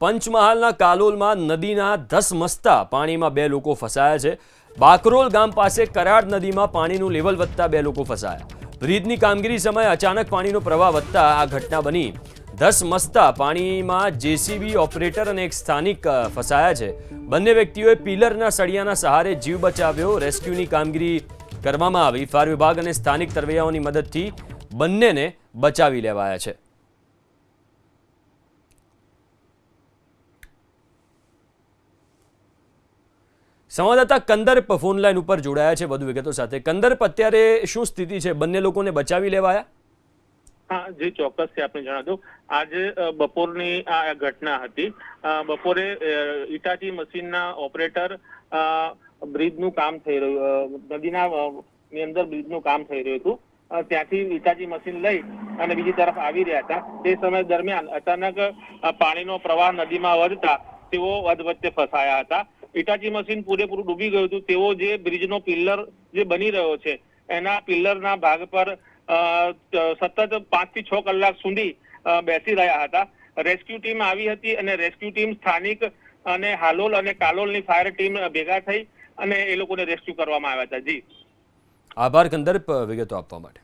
પંચમહાલના કાલોલમાં નદીના ધસમસતા પાણીમાં 2 લોકો ફસાયા છે। બાકરોલ ગામ પાસે કરાડ નદીમાં પાણીનું લેવલ વધતા 2 લોકો ફસાયા। બ્રિજની કામગીરી સમયે અચાનક પાણીનો પ્રવાહ વધતા આ ઘટના બની। ધસમસતા પાણીમાં જેસીબી ઓપરેટર અને એક સ્થાનિક ફસાયા છે। બંને વ્યક્તિઓએ પિલરના સળિયાના સહારે જીવ બચાવ્યો। રેસ્ક્યુની કામગીરી કરવામાં આવી। ફાયર વિભાગ અને સ્થાનિક તરવૈયાઓની મદદથી બંનેને બચાવી લેવાયા છે। સંવાદદાતા કંદર્પ ફોન લાઈન ઉપર જોડાયા છે વધુ વિગતો સાથે। કંદર્પ, અત્યારે શું સ્થિતિ છે? બંને લોકોને બચાવી લેવાયા? हाँ जी, ચોક્કસથી આપણે જણાવ દઉં, આજે બપોરની આ ઘટના હતી। બપોરે ઇટાચી મશીનના ઓપરેટર બ્રિજનું કામ થઈ રહ્યું, નદીના ની અંદર બ્રિજનું કામ થઈ રહ્યું હતું। ત્યાંથી ઇટાચી મશીન લઈ અને બીજી તરફ આવી રહ્યા હતા। તે સમય દરમિયાન અચાનક પાણીનો પ્રવાહ નદીમાં વધતા તેઓ અધવચ્ચે ફસાયા હતા। ઇટાચી મશીન પૂરેપૂરું ડૂબી ગયું હતું। તેઓ જે બ્રિજનો પિલ્લર જે બની રહ્યો છે એના પિલ્લરના ભાગ પર સતત 5 થી 6 કલાક સુધી બેસી રહ્યા હતા। રેસ્ક્યુ ટીમ આવી હતી અને રેસ્ક્યુ ટીમ સ્થાનિક અને હાલોલ અને કાલોલની ફાયર ટીમ ભેગા થઈ અને એ લોકોને રેસ્ક્યુ કરવામાં આવ્યા હતા। જી, આભાર કંદર્પ વિગતો આપવા માટે।